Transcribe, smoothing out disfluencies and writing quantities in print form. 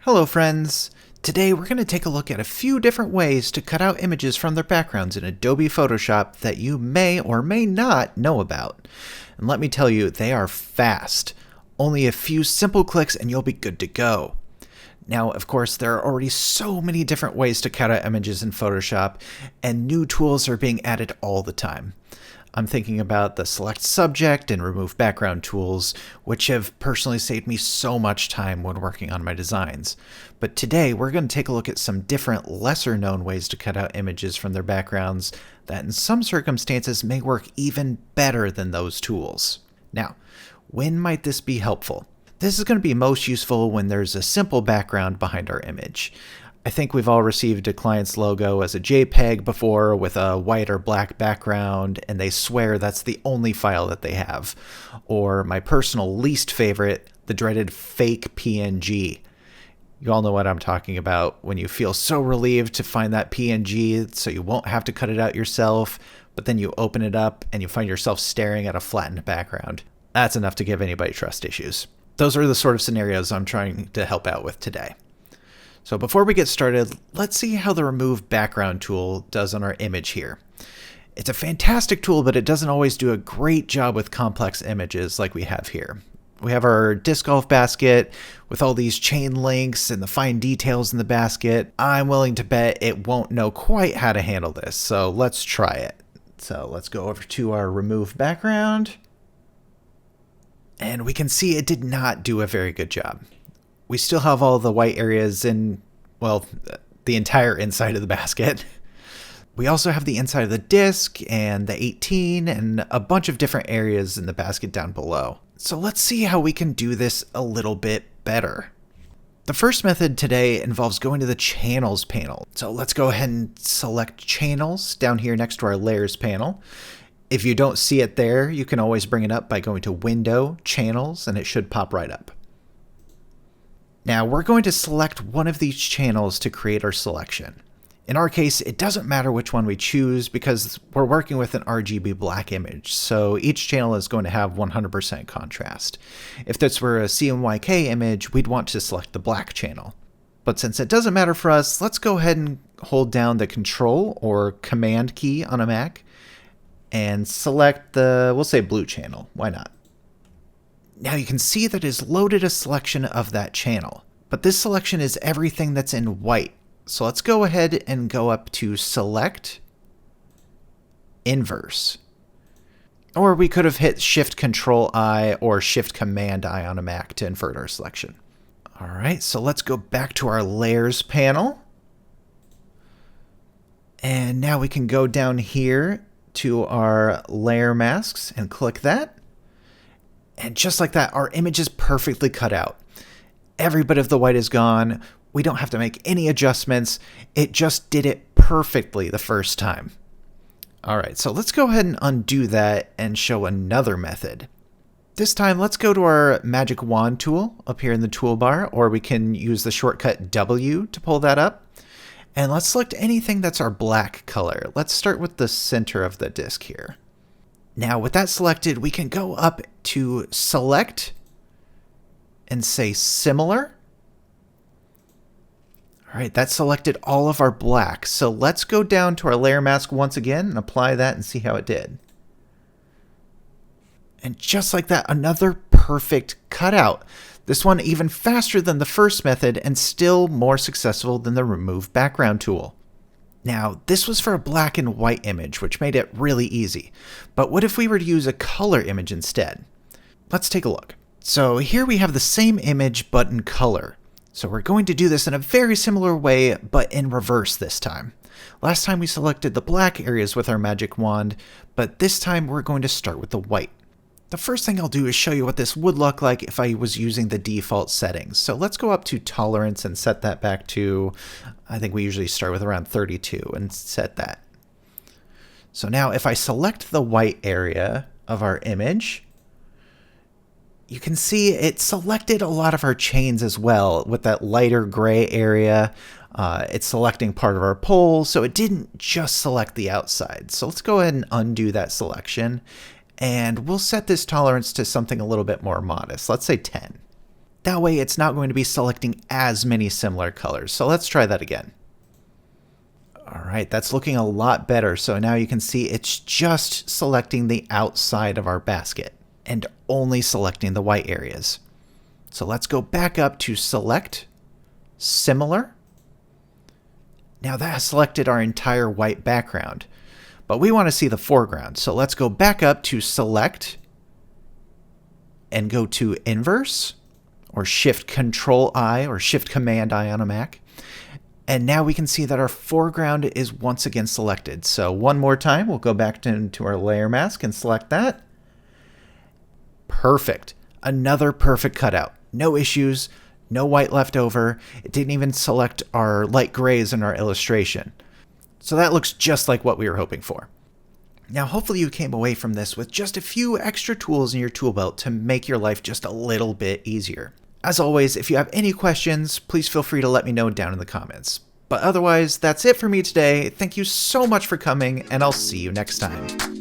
Hello friends! Today we're going to take a look at a few different ways to cut out images from their backgrounds in Adobe Photoshop that you may or may not know about. And let me tell you, they are fast. Only a few simple clicks and you'll be good to go. Now, of course, there are already so many different ways to cut out images in Photoshop, and new tools are being added all the time. I'm thinking about the Select Subject and Remove Background tools, which have personally saved me so much time when working on my designs. But today, we're going to take a look at some different, lesser-known ways to cut out images from their backgrounds that in some circumstances may work even better than those tools. Now, when might this be helpful? This is going to be most useful when there's a simple background behind our image. I think we've all received a client's logo as a JPEG before with a white or black background, and they swear that's the only file that they have. Or my personal least favorite, the dreaded fake PNG. You all know what I'm talking about when you feel so relieved to find that PNG so you won't have to cut it out yourself, but then you open it up and you find yourself staring at a flattened background. That's enough to give anybody trust issues. Those are the sort of scenarios I'm trying to help out with today. So before we get started, let's see how the Remove Background tool does on our image here. It's a fantastic tool, but it doesn't always do a great job with complex images like we have here. We have our disc golf basket with all these chain links and the fine details in the basket. I'm willing to bet it won't know quite how to handle this, so let's try it. So let's go over to our Remove Background. And we can see it did not do a very good job. We still have all the white areas in, well, the entire inside of the basket. We also have the inside of the disc and the 18 and a bunch of different areas in the basket down below. So let's see how we can do this a little bit better. The first method today involves going to the Channels panel. So let's go ahead and select Channels down here next to our Layers panel. If you don't see it there, you can always bring it up by going to Window, Channels, and it should pop right up. Now we're going to select one of these channels to create our selection. In our case, it doesn't matter which one we choose because we're working with an RGB black image, so each channel is going to have 100% contrast. If this were a CMYK image, we'd want to select the black channel. But since it doesn't matter for us, let's go ahead and hold down the Control or Command key on a Mac and select the, we'll say blue channel, why not? Now you can see that it's loaded a selection of that channel, but this selection is everything that's in white. So let's go ahead and go up to Select, Inverse. Or we could have hit Shift-Control-I or Shift-Command-I on a Mac to invert our selection. All right, so let's go back to our Layers panel. And now we can go down here to our Layer Masks and click that. And just like that, our image is perfectly cut out. Every bit of the white is gone. We don't have to make any adjustments. It just did it perfectly the first time. All right, so let's go ahead and undo that and show another method. This time, let's go to our Magic Wand tool up here in the toolbar, or we can use the shortcut W to pull that up. And let's select anything that's our black color. Let's start with the center of the disc here. Now with that selected, we can go up to Select and say Similar. All right, that selected all of our black. So let's go down to our layer mask once again and apply that and see how it did. And just like that, another perfect cutout. This one even faster than the first method and still more successful than the Remove Background tool. Now, this was for a black and white image, which made it really easy. But what if we were to use a color image instead? Let's take a look. So here we have the same image, but in color. So we're going to do this in a very similar way, but in reverse this time. Last time we selected the black areas with our magic wand, but this time we're going to start with the white. The first thing I'll do is show you what this would look like if I was using the default settings. So let's go up to Tolerance and set that back to, I think we usually start with around 32 and set that. So now if I select the white area of our image, you can see it selected a lot of our chains as well with that lighter gray area. It's selecting part of our pole, so it didn't just select the outside. So let's go ahead and undo that selection. And we'll set this tolerance to something a little bit more modest. Let's say 10. That way it's not going to be selecting as many similar colors. So let's try that again. All right, that's looking a lot better. So now you can see it's just selecting the outside of our basket and only selecting the white areas. So let's go back up to Select, Similar. Now that has selected our entire white background, but we want to see the foreground. So let's go back up to Select and go to Inverse, or Shift-Control-I or Shift-Command-I on a Mac. And now we can see that our foreground is once again selected. So one more time, we'll go back into our layer mask and select that. Perfect. Another perfect cutout. No issues, no white left over. It didn't even select our light grays in our illustration. So that looks just like what we were hoping for. Now, hopefully you came away from this with just a few extra tools in your tool belt to make your life just a little bit easier. As always, if you have any questions, please feel free to let me know down in the comments. But otherwise, that's it for me today. Thank you so much for coming, and I'll see you next time.